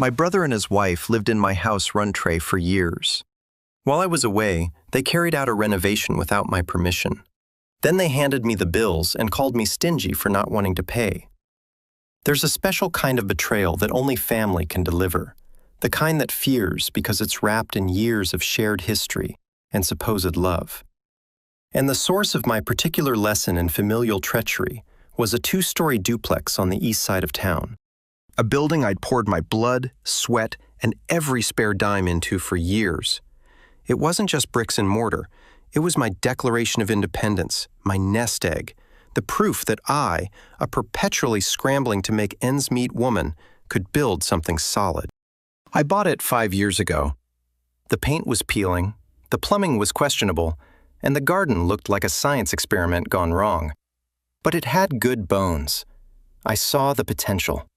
My brother and his wife lived in my house run tray for years. While I was away, they carried out a renovation without my permission. Then they handed me the bills and called me stingy for not wanting to pay. There's a special kind of betrayal that only family can deliver, the kind that fears because it's wrapped in years of shared history and supposed love. And the source of my particular lesson in familial treachery was a 2-story duplex on the east side of town. A building I'd poured my blood, sweat, and every spare dime into for years. It wasn't just bricks and mortar. It was my Declaration of Independence, my nest egg, the proof that I, a perpetually scrambling to make ends meet woman, could build something solid. I bought it 5 years ago. The paint was peeling, the plumbing was questionable, and the garden looked like a science experiment gone wrong. But it had good bones. I saw the potential.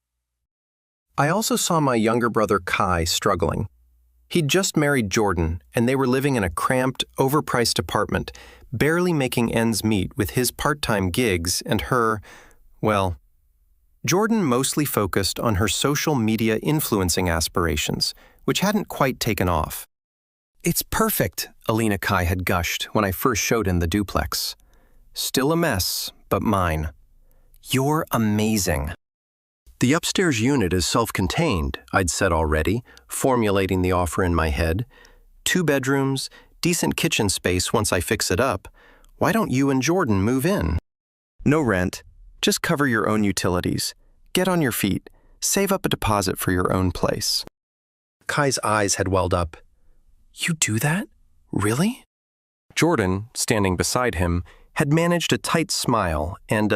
I also saw my younger brother Kai struggling. He'd just married Jordan, and they were living in a cramped, overpriced apartment, barely making ends meet with his part-time gigs and her, well, Jordan mostly focused on her social media influencing aspirations, which hadn't quite taken off. "It's perfect," Alina Kai had gushed when I first showed him the duplex. "Still a mess, but mine." "You're amazing." "The upstairs unit is self-contained," I'd said already, formulating the offer in my head. 2 bedrooms, decent kitchen space once I fix it up. Why don't you and Jordan move in? No rent. Just cover your own utilities. Get on your feet. Save up a deposit for your own place. Kai's eyes had welled up. "You do that? Really?" Jordan, standing beside him, had managed a tight smile and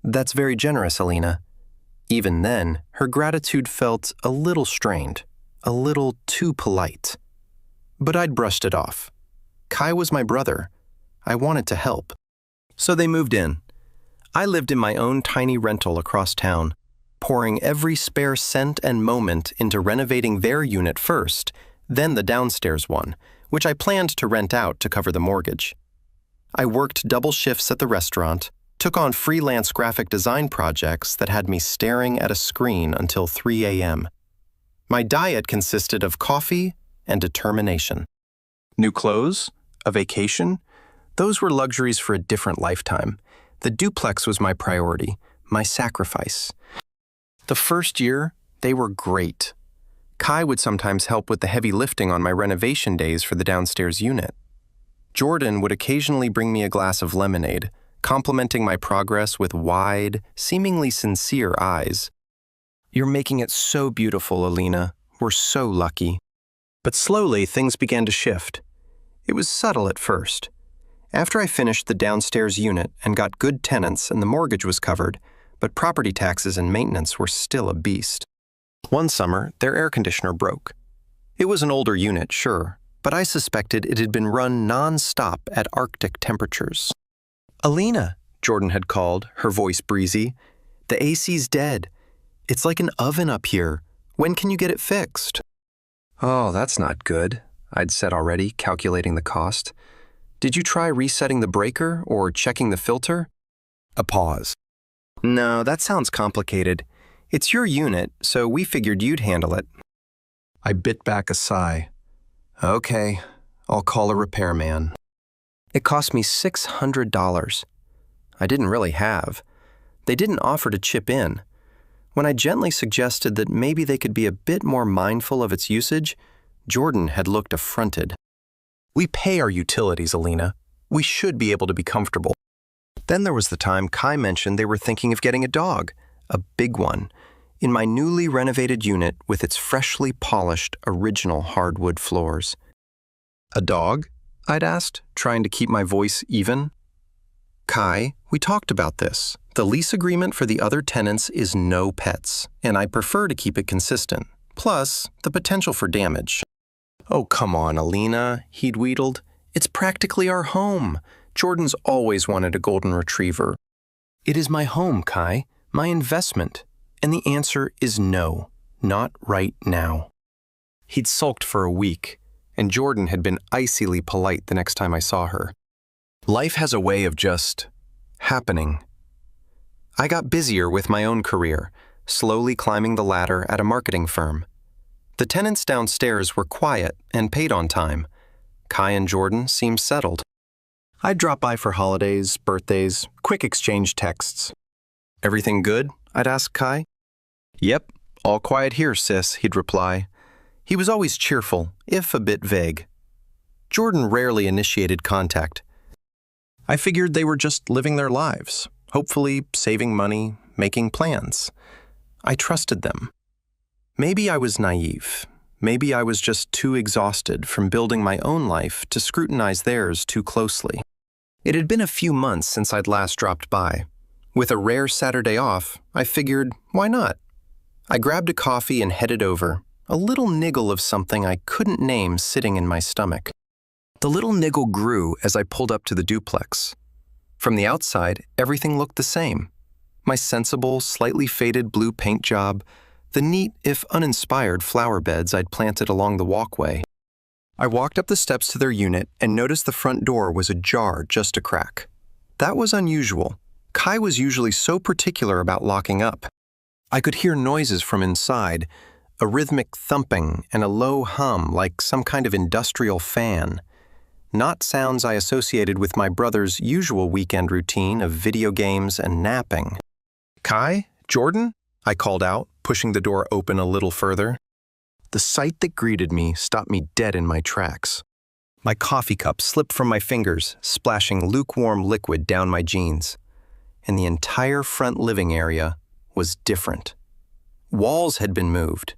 "That's very generous, Alina." Even then, her gratitude felt a little strained, a little too polite. But I'd brushed it off. Kai was my brother. I wanted to help. So they moved in. I lived in my own tiny rental across town, pouring every spare cent and moment into renovating their unit first, then the downstairs one, which I planned to rent out to cover the mortgage. I worked double shifts at the restaurant, took on freelance graphic design projects that had me staring at a screen until 3 a.m. My diet consisted of coffee and determination. New clothes? A vacation? Those were luxuries for a different lifetime. The duplex was my priority, my sacrifice. The first year, they were great. Kai would sometimes help with the heavy lifting on my renovation days for the downstairs unit. Jordan would occasionally bring me a glass of lemonade, complimenting my progress with wide, seemingly sincere eyes. "You're making it so beautiful, Alina. We're so lucky." But slowly, things began to shift. It was subtle at first. After I finished the downstairs unit and got good tenants and the mortgage was covered, but property taxes and maintenance were still a beast. One summer, their air conditioner broke. It was an older unit, sure, but I suspected it had been run non-stop at Arctic temperatures. "Alina," Jordan had called, her voice breezy, "the AC's dead. It's like an oven up here. When can you get it fixed?" "Oh, that's not good," I'd said already, calculating the cost. "Did you try resetting the breaker or checking the filter?" A pause. "No, that sounds complicated. It's your unit, so we figured you'd handle it." I bit back a sigh. "Okay, I'll call a repairman." It cost me $600. I didn't really have. They didn't offer to chip in. When I gently suggested that maybe they could be a bit more mindful of its usage, Jordan had looked affronted. "We pay our utilities, Alina. We should be able to be comfortable." Then there was the time Kai mentioned they were thinking of getting a dog, a big one, in my newly renovated unit with its freshly polished, original hardwood floors. "A dog?" I'd asked, trying to keep my voice even. "Kai, we talked about this. The lease agreement for the other tenants is no pets, and I prefer to keep it consistent. Plus, the potential for damage." "Oh, come on, Alina," he'd wheedled. "It's practically our home. Jordan's always wanted a golden retriever." "It is my home, Kai, my investment. And the answer is no, not right now." He'd sulked for a week, and Jordan had been icily polite the next time I saw her. Life has a way of just happening. I got busier with my own career, slowly climbing the ladder at a marketing firm. The tenants downstairs were quiet and paid on time. Kai and Jordan seemed settled. I'd drop by for holidays, birthdays, quick exchange texts. "Everything good?" I'd ask Kai. "Yep, all quiet here, sis," he'd reply. He was always cheerful, if a bit vague. Jordan rarely initiated contact. I figured they were just living their lives, hopefully saving money, making plans. I trusted them. Maybe I was naive. Maybe I was just too exhausted from building my own life to scrutinize theirs too closely. It had been a few months since I'd last dropped by. With a rare Saturday off, I figured, why not? I grabbed a coffee and headed over, a little niggle of something I couldn't name sitting in my stomach. The little niggle grew as I pulled up to the duplex. From the outside, everything looked the same. My sensible, slightly faded blue paint job, the neat, if uninspired, flower beds I'd planted along the walkway. I walked up the steps to their unit and noticed the front door was ajar just a crack. That was unusual. Kai was usually so particular about locking up. I could hear noises from inside, a rhythmic thumping and a low hum like some kind of industrial fan. Not sounds I associated with my brother's usual weekend routine of video games and napping. "Kai? Jordan?" I called out, pushing the door open a little further. The sight that greeted me stopped me dead in my tracks. My coffee cup slipped from my fingers, splashing lukewarm liquid down my jeans. And the entire front living area was different. Walls had been moved.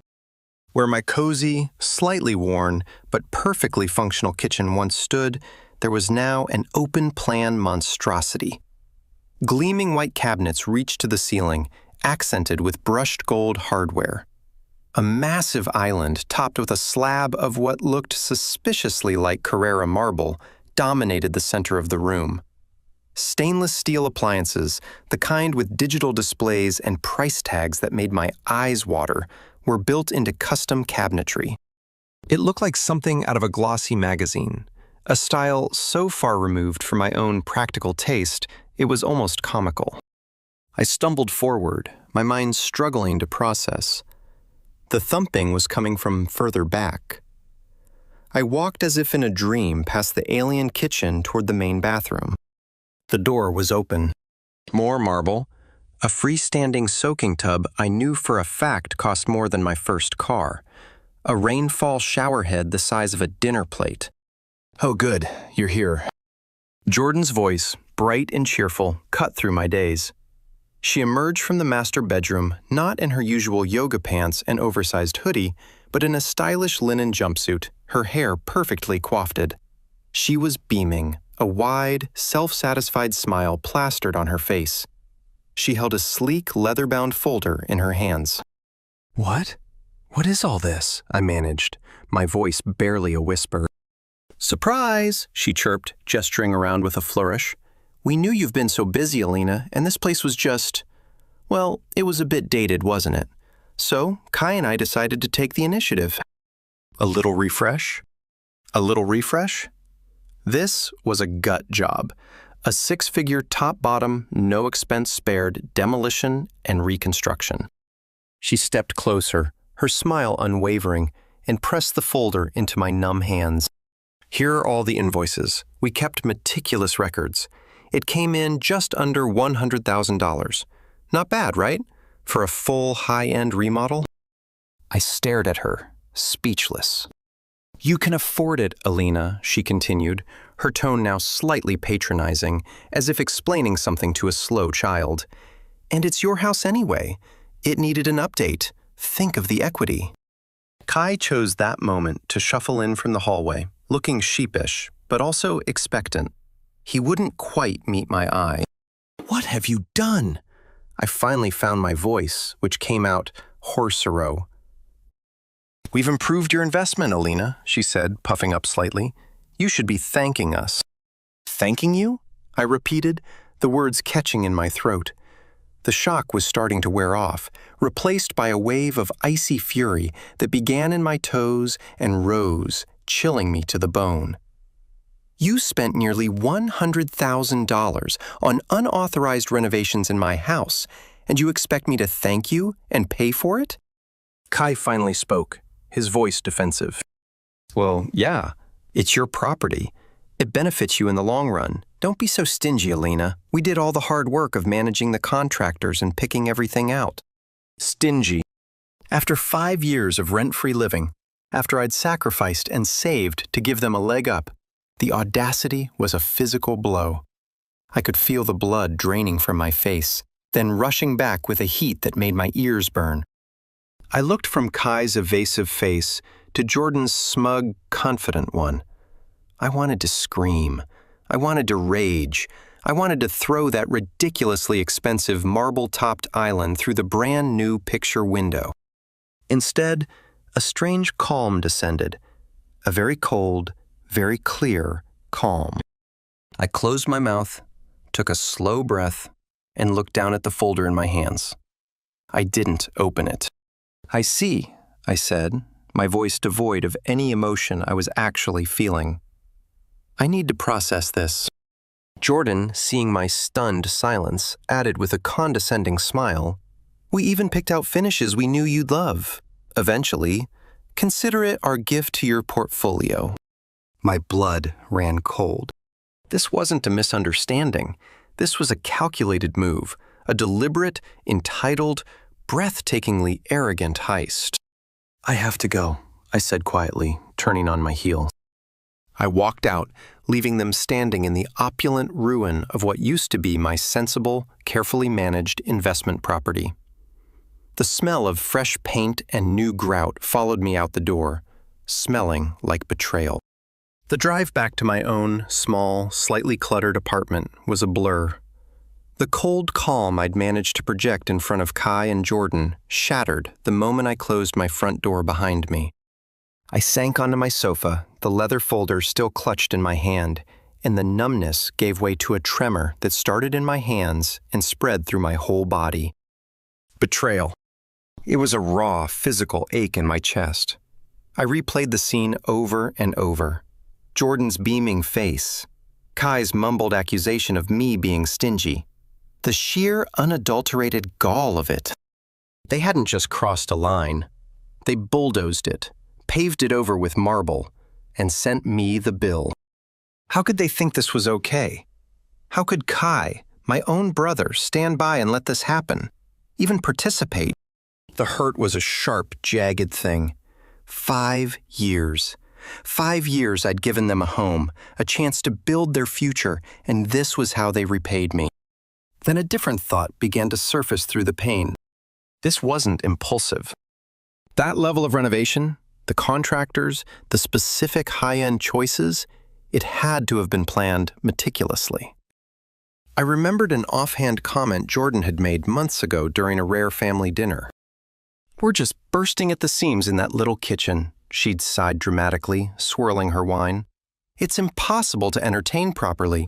Where my cozy, slightly worn, but perfectly functional kitchen once stood, there was now an open-plan monstrosity. Gleaming white cabinets reached to the ceiling, accented with brushed gold hardware. A massive island topped with a slab of what looked suspiciously like Carrara marble dominated the center of the room. Stainless steel appliances, the kind with digital displays and price tags that made my eyes water, were built into custom cabinetry. It looked like something out of a glossy magazine, a style so far removed from my own practical taste, it was almost comical. I stumbled forward, my mind struggling to process. The thumping was coming from further back. I walked as if in a dream past the alien kitchen toward the main bathroom. The door was open. More marble, a freestanding soaking tub I knew for a fact cost more than my first car, a rainfall showerhead the size of a dinner plate. "Oh good, you're here." Jordan's voice, bright and cheerful, cut through my daze. She emerged from the master bedroom not in her usual yoga pants and oversized hoodie, but in a stylish linen jumpsuit, her hair perfectly coiffed. She was beaming, a wide, self-satisfied smile plastered on her face. She held a sleek, leather-bound folder in her hands. "What? What is all this?" I managed, my voice barely a whisper. "Surprise!" she chirped, gesturing around with a flourish. "We knew you've been so busy, Alina, and this place was just... well, it was a bit dated, wasn't it? So, Kai and I decided to take the initiative. A little refresh? A little refresh?" This was a gut job. A 6-figure top-bottom, no-expense spared demolition and reconstruction. She stepped closer, her smile unwavering, and pressed the folder into my numb hands. "Here are all the invoices. We kept meticulous records. It came in just under $100,000. Not bad, right? For a full high-end remodel?" I stared at her, speechless. "You can afford it, Alina," she continued, her tone now slightly patronizing, as if explaining something to a slow child. "And it's your house anyway. It needed an update. Think of the equity." Kai chose that moment to shuffle in from the hallway, looking sheepish, but also expectant. He wouldn't quite meet my eye. "What have you done?" I finally found my voice, which came out hoarse-ero. "We've improved your investment, Alina," she said, puffing up slightly. "You should be thanking us." "Thanking you?" I repeated, the words catching in my throat. The shock was starting to wear off, replaced by a wave of icy fury that began in my toes and rose, chilling me to the bone. "You spent nearly $100,000 on unauthorized renovations in my house, and you expect me to thank you and pay for it?" Kai finally spoke, his voice defensive. Well, yeah, it's your property. It benefits you in the long run. Don't be so stingy, Alina. We did all the hard work of managing the contractors and picking everything out. Stingy. After 5 years of rent-free living, after I'd sacrificed and saved to give them a leg up, the audacity was a physical blow. I could feel the blood draining from my face, then rushing back with a heat that made my ears burn. I looked from Kai's evasive face to Jordan's smug, confident one. I wanted to scream. I wanted to rage. I wanted to throw that ridiculously expensive marble-topped island through the brand-new picture window. Instead, a strange calm descended, a very cold, very clear calm. I closed my mouth, took a slow breath, and looked down at the folder in my hands. I didn't open it. "I see," I said, my voice devoid of any emotion I was actually feeling. "I need to process this." Jordan, seeing my stunned silence, added with a condescending smile, "We even picked out finishes we knew you'd love. Eventually, consider it our gift to your portfolio." My blood ran cold. This wasn't a misunderstanding. This was a calculated move, a deliberate, entitled, breathtakingly arrogant heist. "I have to go," I said quietly, turning on my heel. I walked out, leaving them standing in the opulent ruin of what used to be my sensible, carefully managed investment property. The smell of fresh paint and new grout followed me out the door, smelling like betrayal. The drive back to my own, small, slightly cluttered apartment was a blur. The cold calm I'd managed to project in front of Kai and Jordan shattered the moment I closed my front door behind me. I sank onto my sofa, the leather folder still clutched in my hand, and the numbness gave way to a tremor that started in my hands and spread through my whole body. Betrayal. It was a raw, physical ache in my chest. I replayed the scene over and over. Jordan's beaming face, Kai's mumbled accusation of me being stingy, the sheer, unadulterated gall of it. They hadn't just crossed a line. They bulldozed it, paved it over with marble, and sent me the bill. How could they think this was okay? How could Kai, my own brother, stand by and let this happen, even participate? The hurt was a sharp, jagged thing. 5 years. 5 years I'd given them a home, a chance to build their future, and this was how they repaid me. Then a different thought began to surface through the pain. This wasn't impulsive. That level of renovation, the contractors, the specific high-end choices, it had to have been planned meticulously. I remembered an offhand comment Jordan had made months ago during a rare family dinner. "We're just bursting at the seams in that little kitchen," she'd sighed dramatically, swirling her wine. "It's impossible to entertain properly."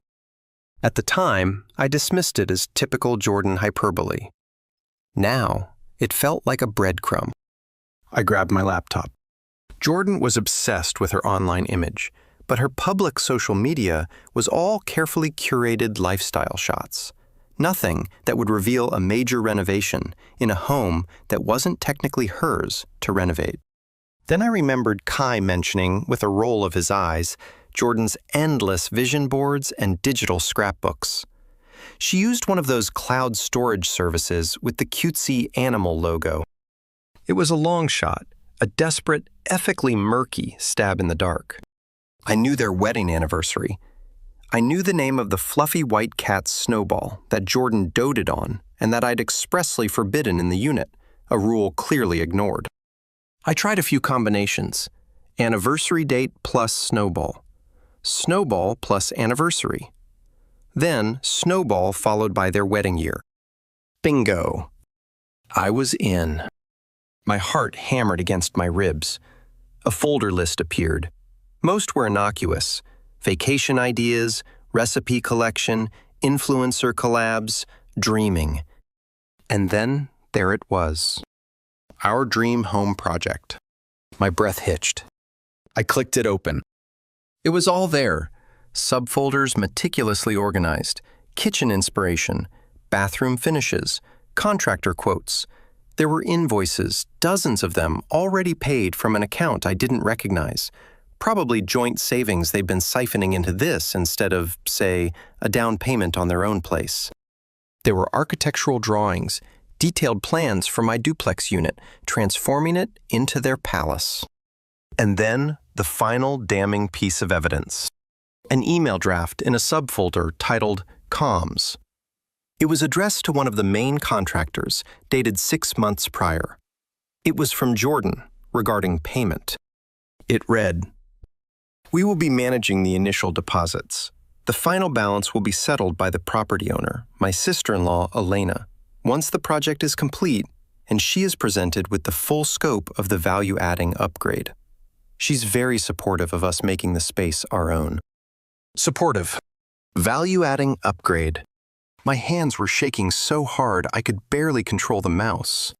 At the time, I dismissed it as typical Jordan hyperbole. Now, it felt like a breadcrumb. I grabbed my laptop. Jordan was obsessed with her online image, but her public social media was all carefully curated lifestyle shots. Nothing that would reveal a major renovation in a home that wasn't technically hers to renovate. Then I remembered Kai mentioning, with a roll of his eyes, Jordan's endless vision boards and digital scrapbooks. She used one of those cloud storage services with the cutesy animal logo. It was a long shot, a desperate, ethically murky stab in the dark. I knew their wedding anniversary. I knew the name of the fluffy white cat Snowball that Jordan doted on and that I'd expressly forbidden in the unit, a rule clearly ignored. I tried a few combinations. Anniversary date plus Snowball. Snowball plus anniversary. Then Snowball followed by their wedding year. Bingo. I was in. My heart hammered against my ribs. A folder list appeared. Most were innocuous. Vacation ideas, recipe collection, influencer collabs, dreaming. And then there it was. Our dream home project. My breath hitched. I clicked it open. It was all there. Subfolders meticulously organized, kitchen inspiration, bathroom finishes, contractor quotes, There were invoices, dozens of them, already paid from an account I didn't recognize. Probably joint savings they'd been siphoning into this instead of, say, a down payment on their own place. There were architectural drawings, detailed plans for my duplex unit, transforming it into their palace. And then, the final damning piece of evidence. An email draft in a subfolder titled Comms. It was addressed to one of the main contractors, dated 6 months prior. It was from Jordan, regarding payment. It read, "We will be managing the initial deposits. The final balance will be settled by the property owner, my sister-in-law, Elena, once the project is complete and she is presented with the full scope of the value-adding upgrade. She's very supportive of us making the space our own." Supportive. Value-adding upgrade. My hands were shaking so hard I could barely control the mouse.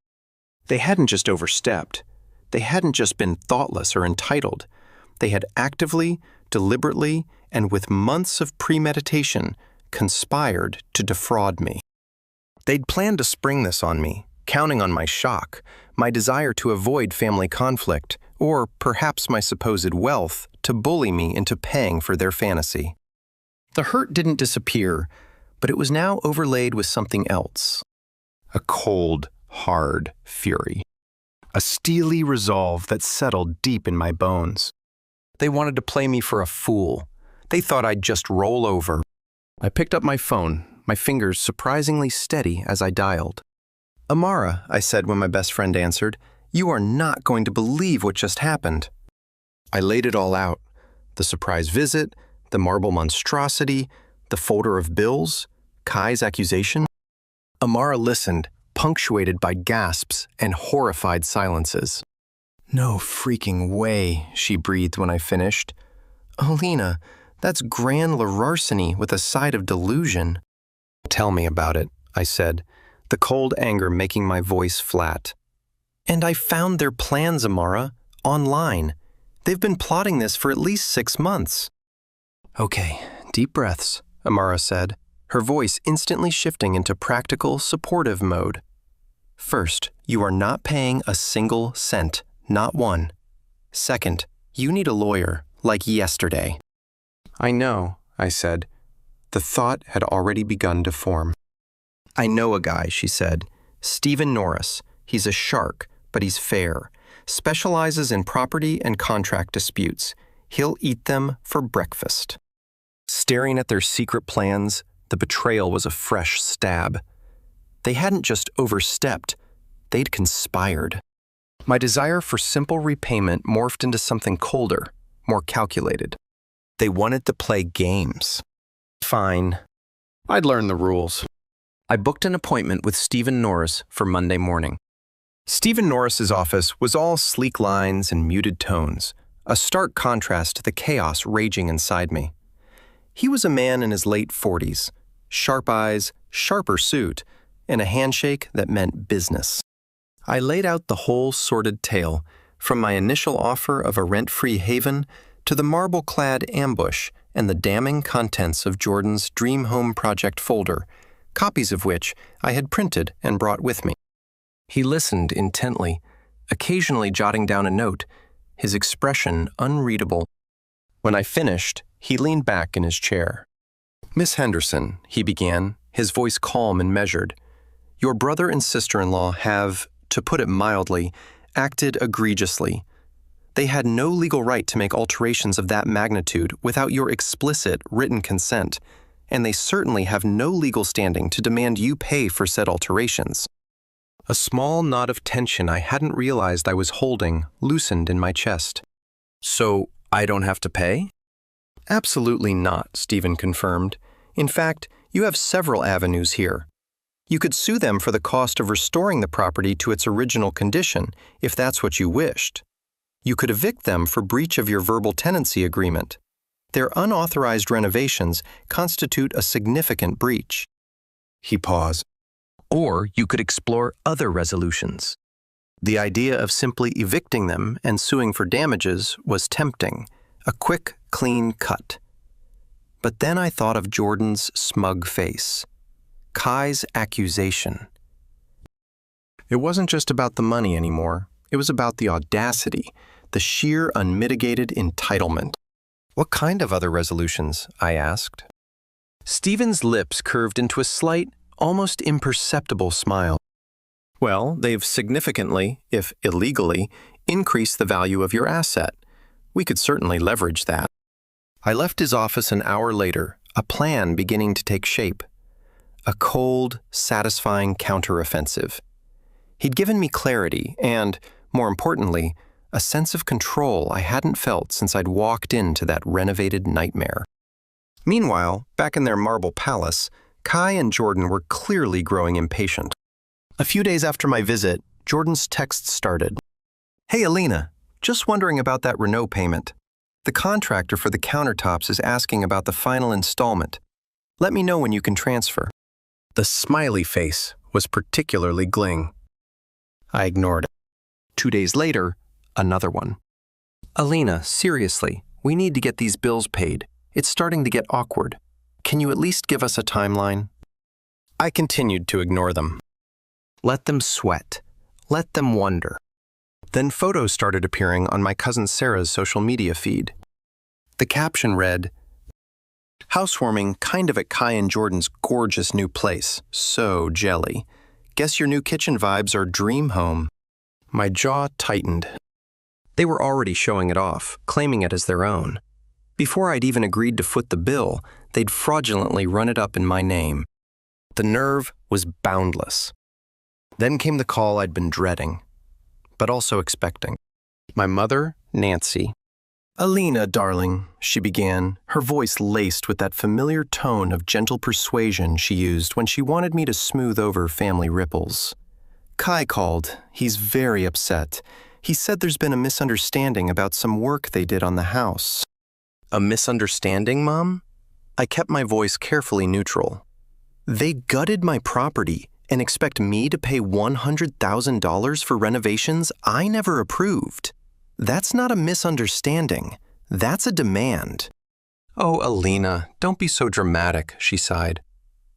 They hadn't just overstepped. They hadn't just been thoughtless or entitled. They had actively, deliberately, and with months of premeditation, conspired to defraud me. They'd planned to spring this on me, counting on my shock, my desire to avoid family conflict, or perhaps my supposed wealth to bully me into paying for their fantasy. The hurt didn't disappear, but it was now overlaid with something else. A cold, hard fury. A steely resolve that settled deep in my bones. They wanted to play me for a fool. They thought I'd just roll over. I picked up my phone, my fingers surprisingly steady as I dialed. "Amara," I said when my best friend answered, "you are not going to believe what just happened." I laid it all out. The surprise visit, the marble monstrosity, the folder of bills, Kai's accusation. Amara listened, punctuated by gasps and horrified silences. "No freaking way," she breathed when I finished. "Alina, that's grand larceny with a side of delusion." "Tell me about it," I said, the cold anger making my voice flat. "And I found their plans, Amara, online. They've been plotting this for at least 6 months." "Okay, deep breaths," Amara said, her voice instantly shifting into practical, supportive mode. "First, you are not paying a single cent, not one. Second, you need a lawyer, like yesterday." "I know," I said. The thought had already begun to form. "I know a guy," she said. "Stephen Norris. He's a shark, but he's fair. Specializes in property and contract disputes. He'll eat them for breakfast." Staring at their secret plans, the betrayal was a fresh stab. They hadn't just overstepped, they'd conspired. My desire for simple repayment morphed into something colder, more calculated. They wanted to play games. Fine. I'd learn the rules. I booked an appointment with Stephen Norris for Monday morning. Stephen Norris's office was all sleek lines and muted tones, a stark contrast to the chaos raging inside me. He was a man in his late 40s, sharp eyes, sharper suit, and a handshake that meant business. I laid out the whole sordid tale, from my initial offer of a rent-free haven to the marble-clad ambush and the damning contents of Jordan's Dream Home Project folder, copies of which I had printed and brought with me. He listened intently, occasionally jotting down a note, his expression unreadable. When I finished, he leaned back in his chair. "Miss Henderson," he began, his voice calm and measured, "your brother and sister-in-law have, to put it mildly, acted egregiously. They had no legal right to make alterations of that magnitude without your explicit written consent, and they certainly have no legal standing to demand you pay for said alterations." A small knot of tension I hadn't realized I was holding loosened in my chest. "So I don't have to pay?" "Absolutely not," Stephen confirmed. "In fact, you have several avenues here. You could sue them for the cost of restoring the property to its original condition, if that's what you wished. You could evict them for breach of your verbal tenancy agreement. Their unauthorized renovations constitute a significant breach." He paused. "Or you could explore other resolutions." The idea of simply evicting them and suing for damages was tempting, a quick, clean cut. But then I thought of Jordan's smug face, Kai's accusation. It wasn't just about the money anymore. It was about the audacity, the sheer unmitigated entitlement. What kind of other resolutions? I asked. Stephen's lips curved into a slight, almost imperceptible smile. Well, they've significantly, if illegally, increased the value of your asset. We could certainly leverage that. I left his office an hour later, a plan beginning to take shape. A cold, satisfying counteroffensive. He'd given me clarity and, more importantly, a sense of control I hadn't felt since I'd walked into that renovated nightmare. Meanwhile, back in their marble palace, Kai and Jordan were clearly growing impatient. A few days after my visit, Jordan's text started. Hey Alina, just wondering about that Renault payment. The contractor for the countertops is asking about the final installment. Let me know when you can transfer. The smiley face was particularly gling. I ignored it. 2 days later, another one. Alina, seriously, we need to get these bills paid. It's starting to get awkward. Can you at least give us a timeline? I continued to ignore them. Let them sweat. Let them wonder. Then photos started appearing on my cousin Sarah's social media feed. The caption read, "Housewarming kind of at Kai and Jordan's gorgeous new place. So jelly. Guess your new kitchen vibes are dream home." My jaw tightened. They were already showing it off, claiming it as their own. Before I'd even agreed to foot the bill, they'd fraudulently run it up in my name. The nerve was boundless. Then came the call I'd been dreading, but also expecting. My mother, Nancy. "Alina, darling," she began, her voice laced with that familiar tone of gentle persuasion she used when she wanted me to smooth over family ripples. "Kai called. He's very upset. He said there's been a misunderstanding about some work they did on the house." "A misunderstanding, Mom?" I kept my voice carefully neutral. "They gutted my property and expect me to pay $100,000 for renovations I never approved. That's not a misunderstanding. That's a demand." "Oh, Alina, don't be so dramatic," she sighed.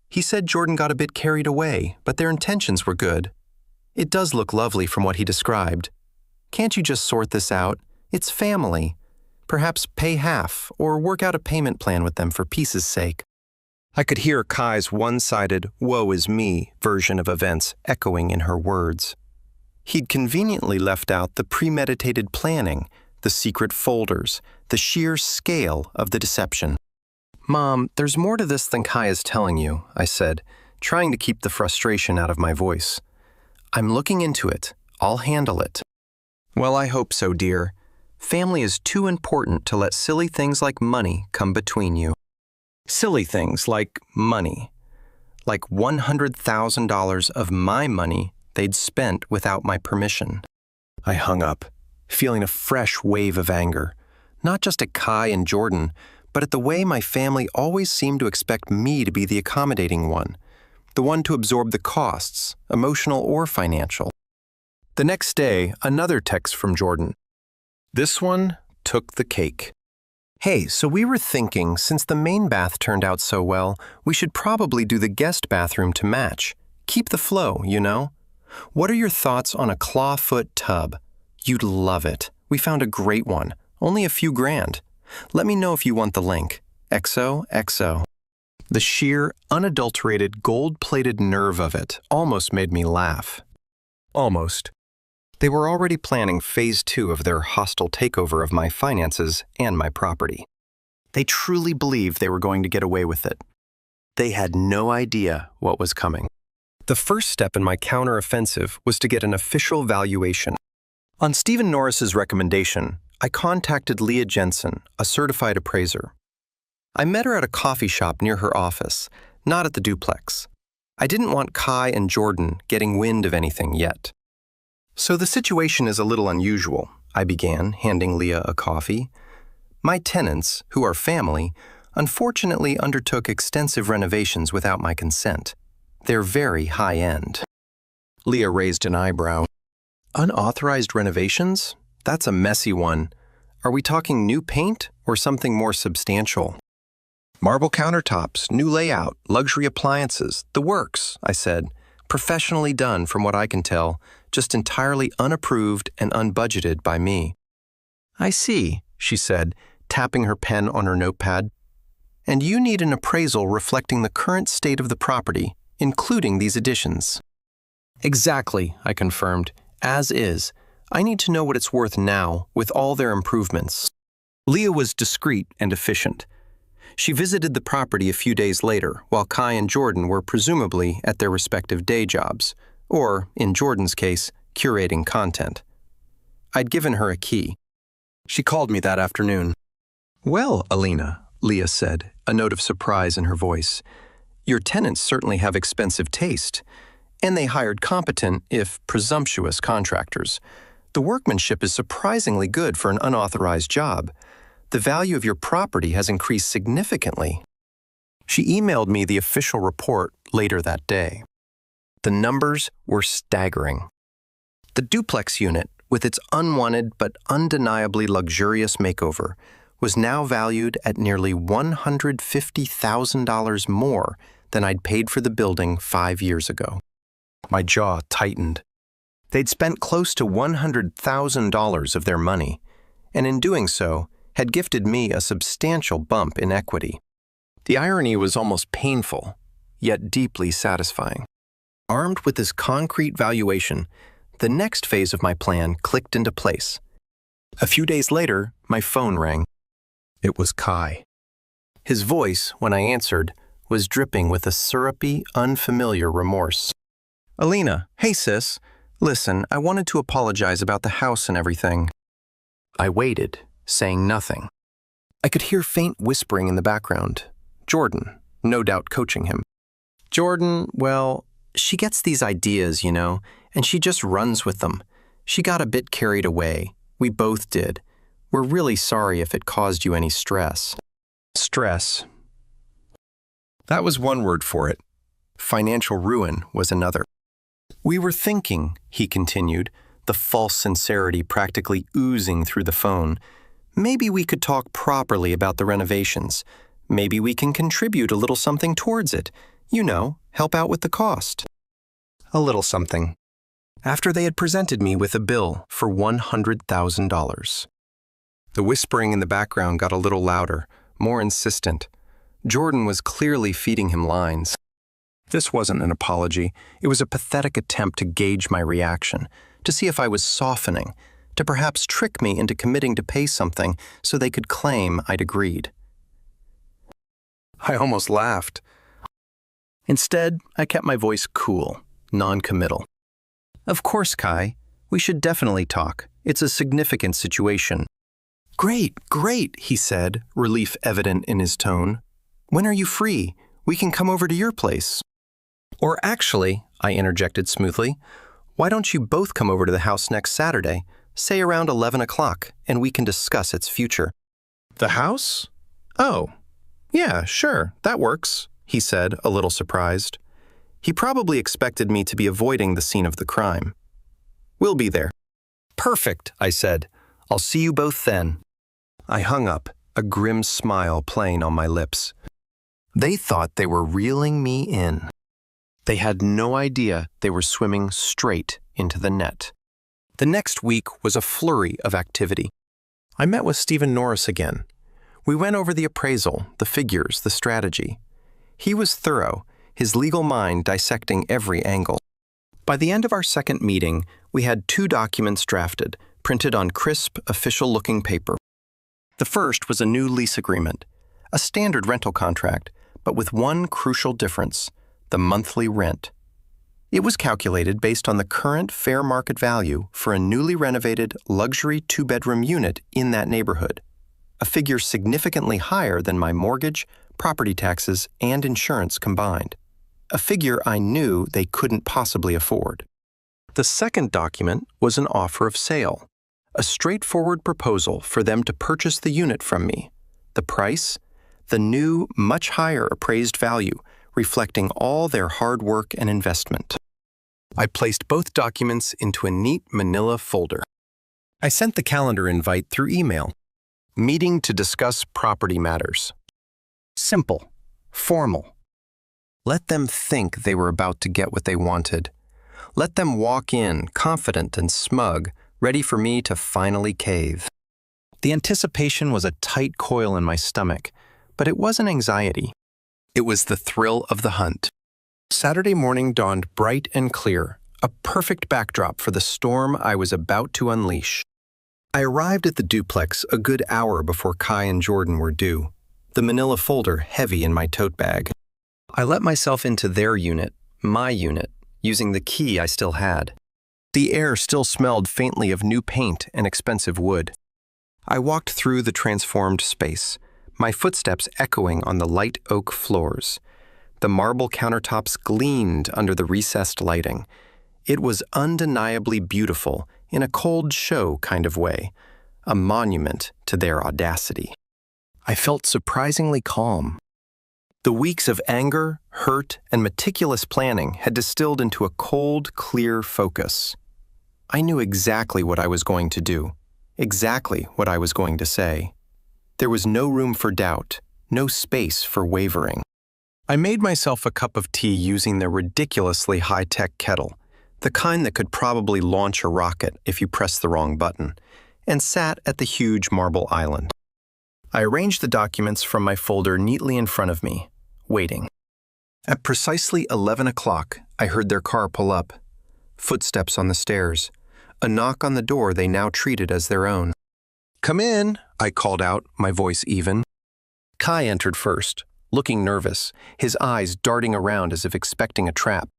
"He said Jordan got a bit carried away, but their intentions were good. It does look lovely from what he described. Can't you just sort this out? It's family. Perhaps pay half or work out a payment plan with them for peace's sake." I could hear Kai's one-sided, woe is me version of events echoing in her words. He'd conveniently left out the premeditated planning, the secret folders, the sheer scale of the deception. "Mom, there's more to this than Kai is telling you," I said, trying to keep the frustration out of my voice. "I'm looking into it. I'll handle it." "Well, I hope so, dear. Family is too important to let silly things like money come between you." Silly things like money. Like $100,000 of my money they'd spent without my permission. I hung up, feeling a fresh wave of anger, not just at Kai and Jordan, but at the way my family always seemed to expect me to be the accommodating one, the one to absorb the costs, emotional or financial. The next day, another text from Jordan. This one took the cake. "Hey, so we were thinking, since the main bath turned out so well, we should probably do the guest bathroom to match. Keep the flow, you know? What are your thoughts on a clawfoot tub? You'd love it. We found a great one. Only a few grand. Let me know if you want the link. XOXO." The sheer, unadulterated, gold-plated nerve of it almost made me laugh. Almost. They were already planning phase 2 of their hostile takeover of my finances and my property. They truly believed they were going to get away with it. They had no idea what was coming. The first step in my counteroffensive was to get an official valuation. On Stephen Norris's recommendation, I contacted Leah Jensen, a certified appraiser. I met her at a coffee shop near her office, not at the duplex. I didn't want Kai and Jordan getting wind of anything yet. "So the situation is a little unusual," I began, handing Leah a coffee. "My tenants, who are family, unfortunately undertook extensive renovations without my consent. They're very high-end." Leah raised an eyebrow. "Unauthorized renovations? That's a messy one. Are we talking new paint or something more substantial?" "Marble countertops, new layout, luxury appliances, the works," I said, Professionally done from what I can tell, just entirely unapproved and unbudgeted by me. I see, she said, tapping her pen on her notepad. And you need an appraisal reflecting the current state of the property, including these additions. Exactly, I confirmed, as is. I need to know what it's worth now, with all their improvements. Leah was discreet and efficient. She visited the property a few days later, while Kai and Jordan were presumably at their respective day jobs, or, in Jordan's case, curating content. I'd given her a key. She called me that afternoon. Well, Alina, Leah said, a note of surprise in her voice. Your tenants certainly have expensive taste, and they hired competent, if presumptuous, contractors. The workmanship is surprisingly good for an unauthorized job. The value of your property has increased significantly. She emailed me the official report later that day. The numbers were staggering. The duplex unit, with its unwanted but undeniably luxurious makeover, was now valued at nearly $150,000 more than I'd paid for the building 5 years ago. My jaw tightened. They'd spent close to $100,000 of their money, and in doing so, had gifted me a substantial bump in equity. The irony was almost painful, yet deeply satisfying. Armed with this concrete valuation, the next phase of my plan clicked into place. A few days later, my phone rang. It was Kai. His voice, when I answered, was dripping with a syrupy, unfamiliar remorse. Alina, hey sis, listen, I wanted to apologize about the house and everything. I waited, saying nothing. I could hear faint whispering in the background. Jordan, no doubt coaching him. Jordan, well, she gets these ideas, and she just runs with them. She got a bit carried away. We both did. We're really sorry if it caused you any stress. Stress. That was one word for it. Financial ruin was another. We were thinking, he continued, the false sincerity practically oozing through the phone, maybe we could talk properly about the renovations. Maybe we can contribute a little something towards it. Help out with the cost. A little something. After they had presented me with a bill for $100,000. The whispering in the background got a little louder, more insistent. Jordan was clearly feeding him lines. This wasn't an apology. It was a pathetic attempt to gauge my reaction, to see if I was softening, to perhaps trick me into committing to pay something so they could claim I'd agreed. I almost laughed. Instead, I kept my voice cool, non-committal. Of course, Kai. We should definitely talk. It's a significant situation. Great, he said, relief evident in his tone. When are you free? We can come over to your place. Or actually, I interjected smoothly, why don't you both come over to the house next Saturday, say around 11 o'clock, and we can discuss its future. The house? Oh, yeah, sure, that works, he said, a little surprised. He probably expected me to be avoiding the scene of the crime. We'll be there. Perfect, I said. I'll see you both then. I hung up, a grim smile playing on my lips. They thought they were reeling me in. They had no idea they were swimming straight into the net. The next week was a flurry of activity. I met with Stephen Norris again. We went over the appraisal, the figures, the strategy. He was thorough, his legal mind dissecting every angle. By the end of our second meeting, we had 2 documents drafted, printed on crisp, official-looking paper. The first was a new lease agreement, a standard rental contract, but with one crucial difference: the monthly rent. It was calculated based on the current fair market value for a newly renovated luxury 2-bedroom unit in that neighborhood, a figure significantly higher than my mortgage, property taxes, and insurance combined, a figure I knew they couldn't possibly afford. The second document was an offer of sale, a straightforward proposal for them to purchase the unit from me. The price? The new, much higher appraised value, reflecting all their hard work and investment. I placed both documents into a neat manila folder. I sent the calendar invite through email. Meeting to discuss property matters. Simple, formal. Let them think they were about to get what they wanted. Let them walk in, confident and smug, ready for me to finally cave. The anticipation was a tight coil in my stomach, but it wasn't anxiety. It was the thrill of the hunt. Saturday morning dawned bright and clear, a perfect backdrop for the storm I was about to unleash. I arrived at the duplex a good hour before Kai and Jordan were due, the manila folder heavy in my tote bag. I let myself into their unit, my unit, using the key I still had. The air still smelled faintly of new paint and expensive wood. I walked through the transformed space, my footsteps echoing on the light oak floors. The marble countertops gleamed under the recessed lighting. It was undeniably beautiful in a cold show kind of way, a monument to their audacity. I felt surprisingly calm. The weeks of anger, hurt, and meticulous planning had distilled into a cold, clear focus. I knew exactly what I was going to do, exactly what I was going to say. There was no room for doubt, no space for wavering. I made myself a cup of tea using the ridiculously high-tech kettle, the kind that could probably launch a rocket if you pressed the wrong button, and sat at the huge marble island. I arranged the documents from my folder neatly in front of me, waiting. At precisely 11 o'clock, I heard their car pull up. Footsteps on the stairs, a knock on the door they now treated as their own. "Come in," I called out, my voice even. Kai entered first, looking nervous, his eyes darting around as if expecting a trap.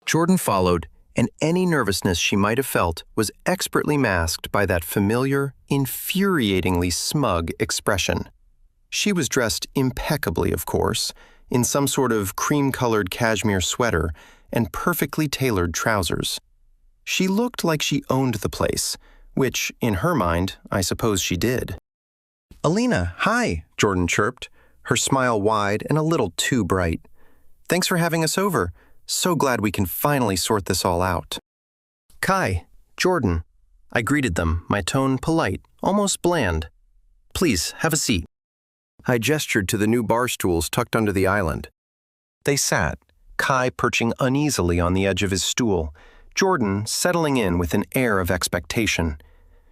Jordan followed, and any nervousness she might have felt was expertly masked by that familiar, infuriatingly smug expression. She was dressed impeccably, of course, in some sort of cream-colored cashmere sweater and perfectly tailored trousers. She looked like she owned the place, which, in her mind, I suppose she did. "Alina, hi," Jordan chirped, her smile wide and a little too bright. "Thanks for having us over. So glad we can finally sort this all out." "Kai, Jordan," I greeted them, my tone polite, almost bland. "Please, have a seat." I gestured to the new bar stools tucked under the island. They sat, Kai perching uneasily on the edge of his stool, Jordan settling in with an air of expectation.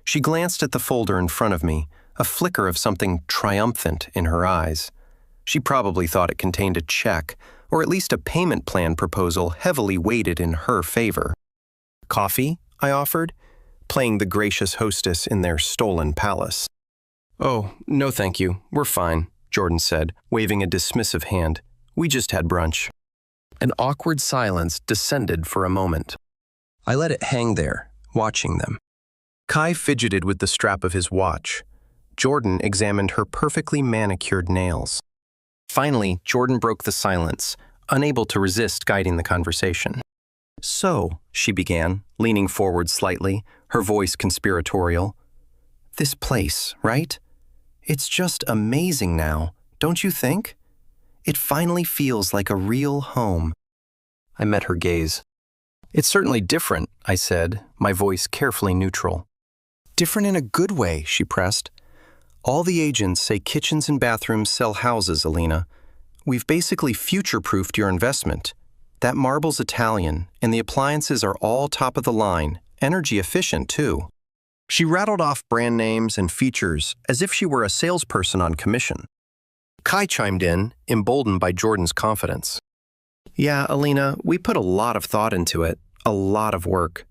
She glanced at the folder in front of me, a flicker of something triumphant in her eyes. She probably thought it contained a check, or at least a payment plan proposal heavily weighted in her favor. "Coffee?" I offered, playing the gracious hostess in their stolen palace. "Oh, no thank you, we're fine," Jordan said, waving a dismissive hand. "We just had brunch." An awkward silence descended for a moment. I let it hang there, watching them. Kai fidgeted with the strap of his watch. Jordan examined her perfectly manicured nails. Finally, Jordan broke the silence, unable to resist guiding the conversation. "So," she began, leaning forward slightly, her voice conspiratorial. "This place, right? It's just amazing now, don't you think? It finally feels like a real home." I met her gaze. "It's certainly different," I said, my voice carefully neutral. "Different in a good way," she pressed. "All the agents say kitchens and bathrooms sell houses, Alina. We've basically future-proofed your investment. That marble's Italian, and the appliances are all top of the line, energy efficient too." She rattled off brand names and features as if she were a salesperson on commission. Kai chimed in, emboldened by Jordan's confidence. "Yeah, Alina, we put a lot of thought into it, a lot of work.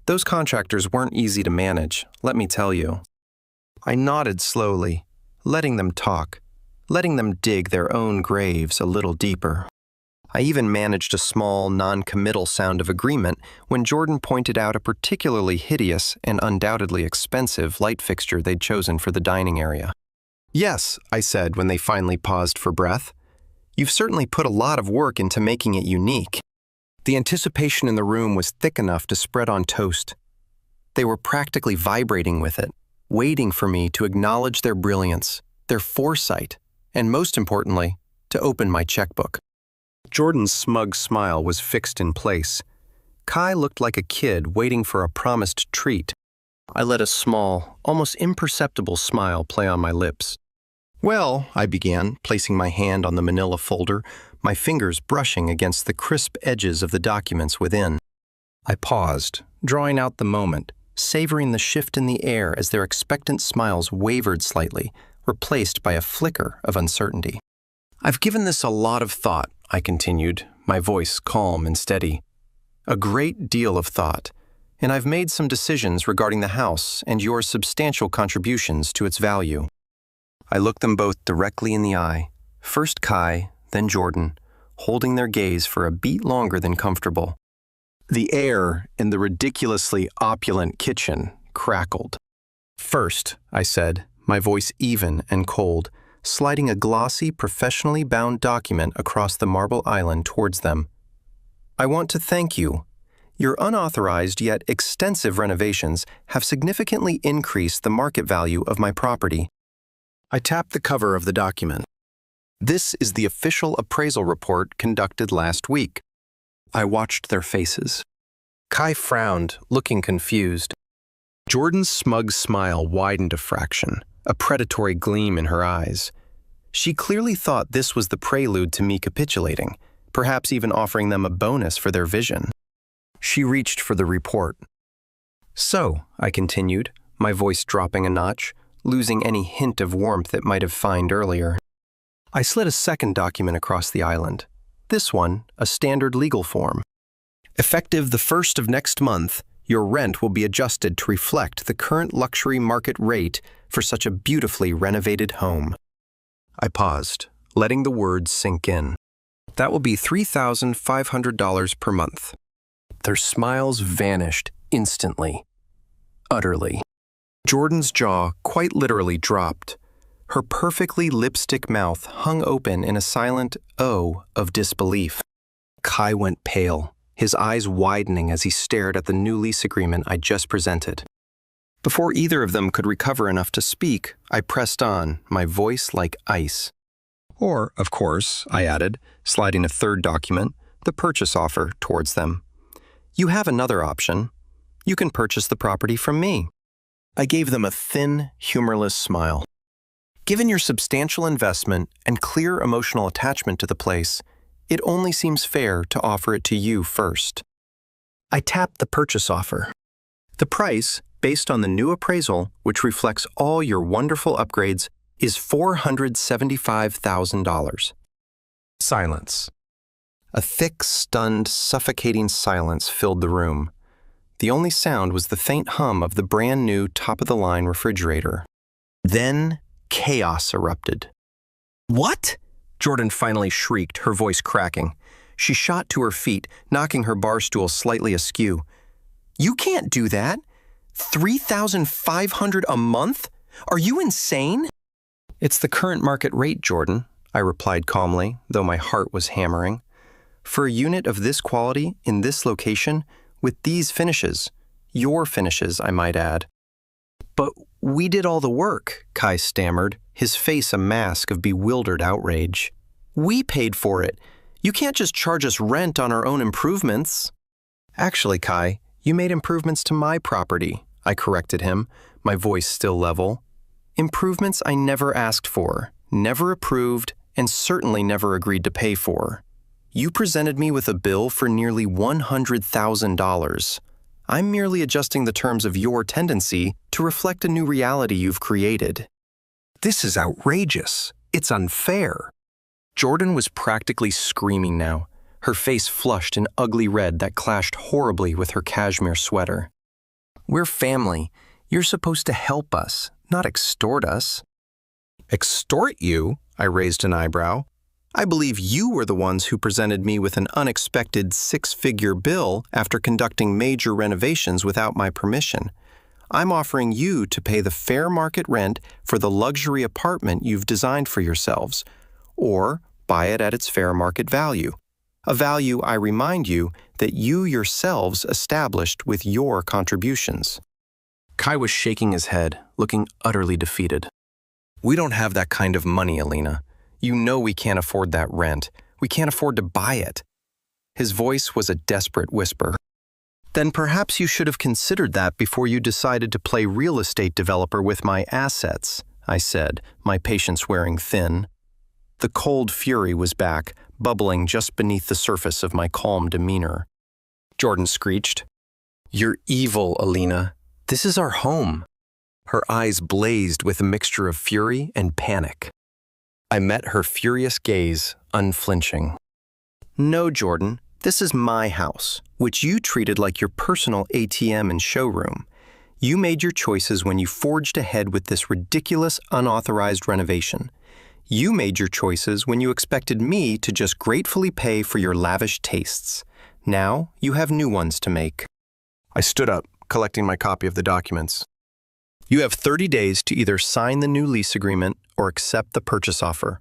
Those contractors weren't easy to manage, let me tell you." I nodded slowly, letting them talk, letting them dig their own graves a little deeper. I even managed a small, non-committal sound of agreement when Jordan pointed out a particularly hideous and undoubtedly expensive light fixture they'd chosen for the dining area. "Yes," I said when they finally paused for breath. "You've certainly put a lot of work into making it unique." The anticipation in the room was thick enough to spread on toast. They were practically vibrating with it, waiting for me to acknowledge their brilliance, their foresight, and most importantly, to open my checkbook. Jordan's smug smile was fixed in place. Kai looked like a kid waiting for a promised treat. I let a small, almost imperceptible smile play on my lips. Well, I began, placing my hand on the manila folder, my fingers brushing against the crisp edges of the documents within. I paused, drawing out the moment, savoring the shift in the air as their expectant smiles wavered slightly, replaced by a flicker of uncertainty. I've given this a lot of thought, I continued, my voice calm and steady. A great deal of thought, and I've made some decisions regarding the house and your substantial contributions to its value. I looked them both directly in the eye, first Kai, then Jordan, holding their gaze for a beat longer than comfortable. The air in the ridiculously opulent kitchen crackled. First, I said, my voice even and cold, sliding a glossy, professionally bound document across the marble island towards them. I want to thank you. Your unauthorized yet extensive renovations have significantly increased the market value of my property. I tapped the cover of the document. This is the official appraisal report conducted last week. I watched their faces. Kai frowned, looking confused. Jordan's smug smile widened a fraction, a predatory gleam in her eyes. She clearly thought this was the prelude to me capitulating, perhaps even offering them a bonus for their vision. She reached for the report. So, I continued, my voice dropping a notch, losing any hint of warmth it might have found earlier. I slid a second document across the island. This one, a standard legal form. Effective the 1st of next month, your rent will be adjusted to reflect the current luxury market rate for such a beautifully renovated home. I paused, letting the words sink in. That will be $3,500 per month. Their smiles vanished instantly. Utterly. Jordan's jaw quite literally dropped. Her perfectly lipstick mouth hung open in a silent O of disbelief. Kai went pale, his eyes widening as he stared at the new lease agreement I just presented. Before either of them could recover enough to speak, I pressed on, my voice like ice. Or, of course, I added, sliding a third document, the purchase offer, towards them. You have another option. You can purchase the property from me. I gave them a thin, humorless smile. Given your substantial investment and clear emotional attachment to the place, it only seems fair to offer it to you first. I tapped the purchase offer. The price, based on the new appraisal, which reflects all your wonderful upgrades, is $475,000. Silence. A thick, stunned, suffocating silence filled the room. The only sound was the faint hum of the brand-new top-of-the-line refrigerator. Then, chaos erupted. What? Jordan finally shrieked, her voice cracking. She shot to her feet, knocking her bar stool slightly askew. You can't do that! $3,500 a month? Are you insane? It's the current market rate, Jordan, I replied calmly, though my heart was hammering. For a unit of this quality, in this location, with these finishes, your finishes, I might add. But we did all the work, Kai stammered, his face a mask of bewildered outrage. We paid for it. You can't just charge us rent on our own improvements. Actually, Kai, you made improvements to my property, I corrected him, my voice still level. Improvements I never asked for, never approved, and certainly never agreed to pay for. You presented me with a bill for nearly $100,000. I'm merely adjusting the terms of your tendency to reflect a new reality you've created. This is outrageous. It's unfair. Jordan was practically screaming now, her face flushed an ugly red that clashed horribly with her cashmere sweater. We're family. You're supposed to help us, not extort us. Extort you? I raised an eyebrow. I believe you were the ones who presented me with an unexpected six-figure bill after conducting major renovations without my permission. I'm offering you to pay the fair market rent for the luxury apartment you've designed for yourselves, or buy it at its fair market value, a value, I remind you, that you yourselves established with your contributions. Kai was shaking his head, looking utterly defeated. We don't have that kind of money, Alina. You know we can't afford that rent. We can't afford to buy it. His voice was a desperate whisper. Then perhaps you should have considered that before you decided to play real estate developer with my assets, I said, my patience wearing thin. The cold fury was back, bubbling just beneath the surface of my calm demeanor. Jordan screeched. "You're evil, Alina. This is our home." Her eyes blazed with a mixture of fury and panic. I met her furious gaze, unflinching. "No, Jordan, this is my house, which you treated like your personal ATM and showroom. You made your choices when you forged ahead with this ridiculous, unauthorized renovation. You made your choices when you expected me to just gratefully pay for your lavish tastes. Now you have new ones to make." I stood up, collecting my copy of the documents. "You have 30 days to either sign the new lease agreement or accept the purchase offer.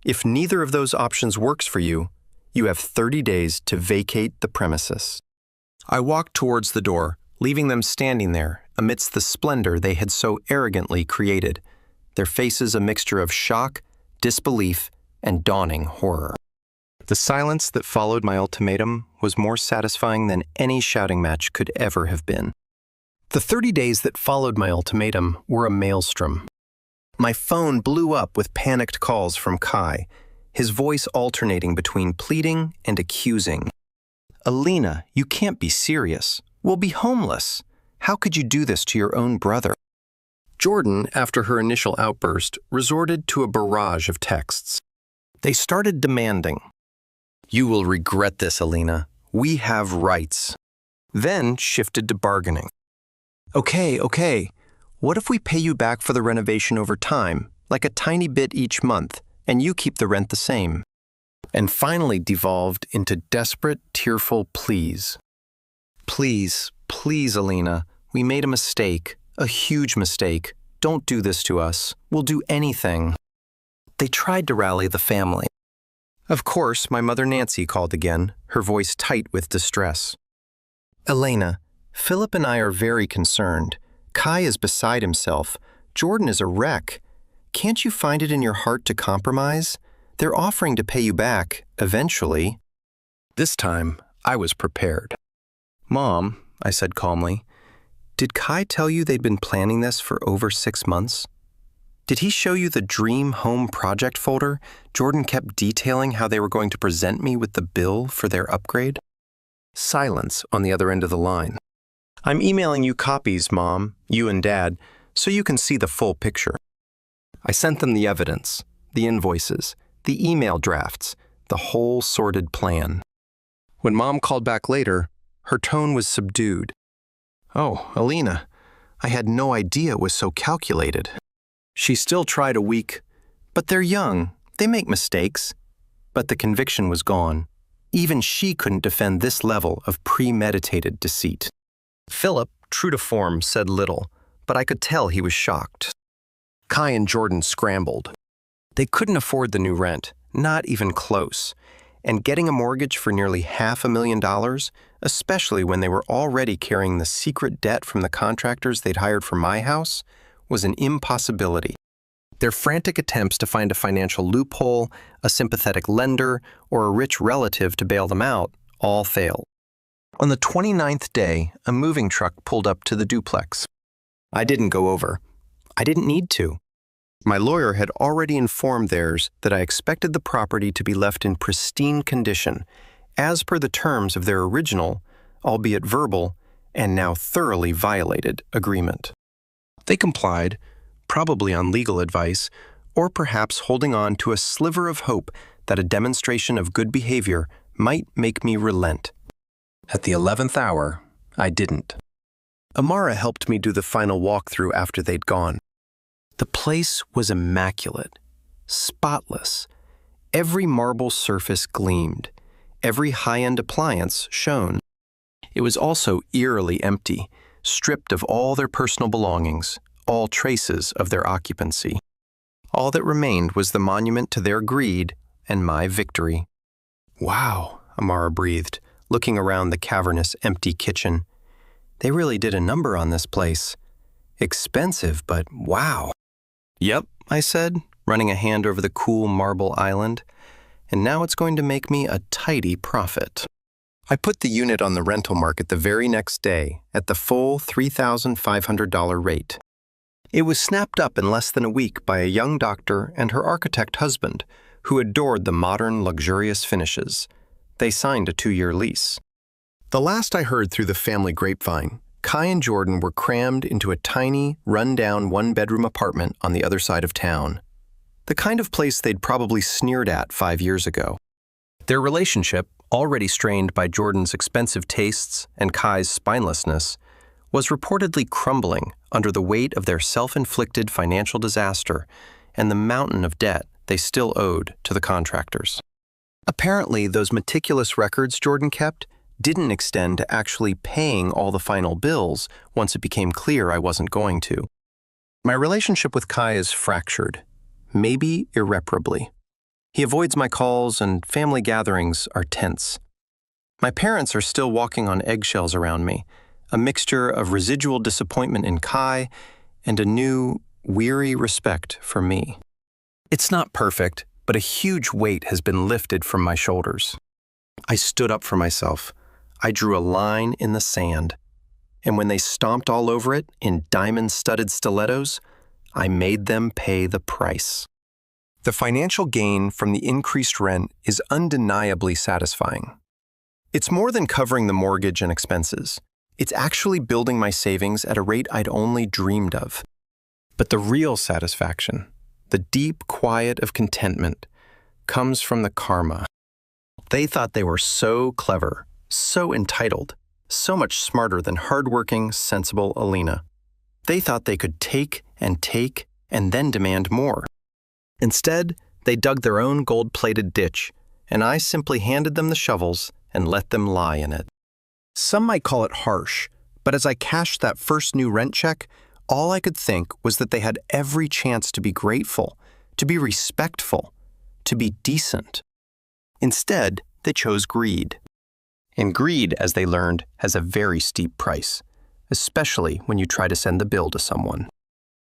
If neither of those options works for you, you have 30 days to vacate the premises." I walked towards the door, leaving them standing there amidst the splendor they had so arrogantly created, their faces a mixture of shock, disbelief, and dawning horror. The silence that followed my ultimatum was more satisfying than any shouting match could ever have been. The 30 days that followed my ultimatum were a maelstrom. My phone blew up with panicked calls from Kai, his voice alternating between pleading and accusing. "Alina, you can't be serious. We'll be homeless. How could you do this to your own brother?" Jordan, after her initial outburst, resorted to a barrage of texts. They started demanding, "You will regret this, Alina. We have rights." Then shifted to bargaining. Okay. What if we pay you back for the renovation over time, like a tiny bit each month, and you keep the rent the same?" And finally devolved into desperate, tearful pleas. Please, Alina, we made a mistake, a huge mistake. Don't do this to us. We'll do anything." They tried to rally the family. Of course, my mother Nancy called again, her voice tight with distress. "Elena, Philip and I are very concerned. Kai is beside himself. Jordan is a wreck. Can't you find it in your heart to compromise? They're offering to pay you back, eventually." This time, I was prepared. "Mom," I said calmly, "did Kai tell you they'd been planning this for over 6 months? Did he show you the dream home project folder Jordan kept detailing how they were going to present me with the bill for their upgrade?" Silence on the other end of the line. "I'm emailing you copies, Mom, you and Dad, so you can see the full picture." I sent them the evidence, the invoices, the email drafts, the whole sordid plan. When Mom called back later, her tone was subdued. "Oh, Alina, I had no idea it was so calculated." She still tried a weak, "But they're young, they make mistakes." But the conviction was gone. Even she couldn't defend this level of premeditated deceit. Philip, true to form, said little, but I could tell he was shocked. Kai and Jordan scrambled. They couldn't afford the new rent, not even close, and getting a mortgage for nearly $500,000, especially when they were already carrying the secret debt from the contractors they'd hired for my house, was an impossibility. Their frantic attempts to find a financial loophole, a sympathetic lender, or a rich relative to bail them out all failed. On the 29th day, a moving truck pulled up to the duplex. I didn't go over. I didn't need to. My lawyer had already informed theirs that I expected the property to be left in pristine condition, as per the terms of their original, albeit verbal, and now thoroughly violated agreement. They complied, probably on legal advice, or perhaps holding on to a sliver of hope that a demonstration of good behavior might make me relent. At the 11th hour, I didn't. Amara helped me do the final walkthrough after they'd gone. The place was immaculate, spotless. Every marble surface gleamed. Every high-end appliance shone. It was also eerily empty, stripped of all their personal belongings, all traces of their occupancy. All that remained was the monument to their greed and my victory. "Wow," Amara breathed, looking around the cavernous, empty kitchen. "They really did a number on this place. Expensive, but wow." "Yep," I said, running a hand over the cool marble island. "And now it's going to make me a tidy profit." I put the unit on the rental market the very next day at the full $3,500 rate. It was snapped up in less than a week by a young doctor and her architect husband, who adored the modern, luxurious finishes. They signed a 2-year lease. The last I heard through the family grapevine, Kai and Jordan were crammed into a tiny, run-down one-bedroom apartment on the other side of town. The kind of place they'd probably sneered at 5 years ago. Their relationship, already strained by Jordan's expensive tastes and Kai's spinelessness, was reportedly crumbling under the weight of their self-inflicted financial disaster and the mountain of debt they still owed to the contractors. Apparently, those meticulous records Jordan kept didn't extend to actually paying all the final bills once it became clear I wasn't going to. My relationship with Kai is fractured, maybe irreparably. He avoids my calls and family gatherings are tense. My parents are still walking on eggshells around me, a mixture of residual disappointment in Kai and a new, weary respect for me. It's not perfect, but a huge weight has been lifted from my shoulders. I stood up for myself. I drew a line in the sand. And when they stomped all over it in diamond-studded stilettos, I made them pay the price. The financial gain from the increased rent is undeniably satisfying. It's more than covering the mortgage and expenses. It's actually building my savings at a rate I'd only dreamed of. But the real satisfaction, the deep quiet of contentment, comes from the karma. They thought they were so clever, so entitled, so much smarter than hardworking, sensible Alina. They thought they could take and then demand more. Instead, they dug their own gold-plated ditch, and I simply handed them the shovels and let them lie in it. Some might call it harsh, but as I cashed that first new rent check, all I could think was that they had every chance to be grateful, to be respectful, to be decent. Instead, they chose greed. And greed, as they learned, has a very steep price, especially when you try to send the bill to someone.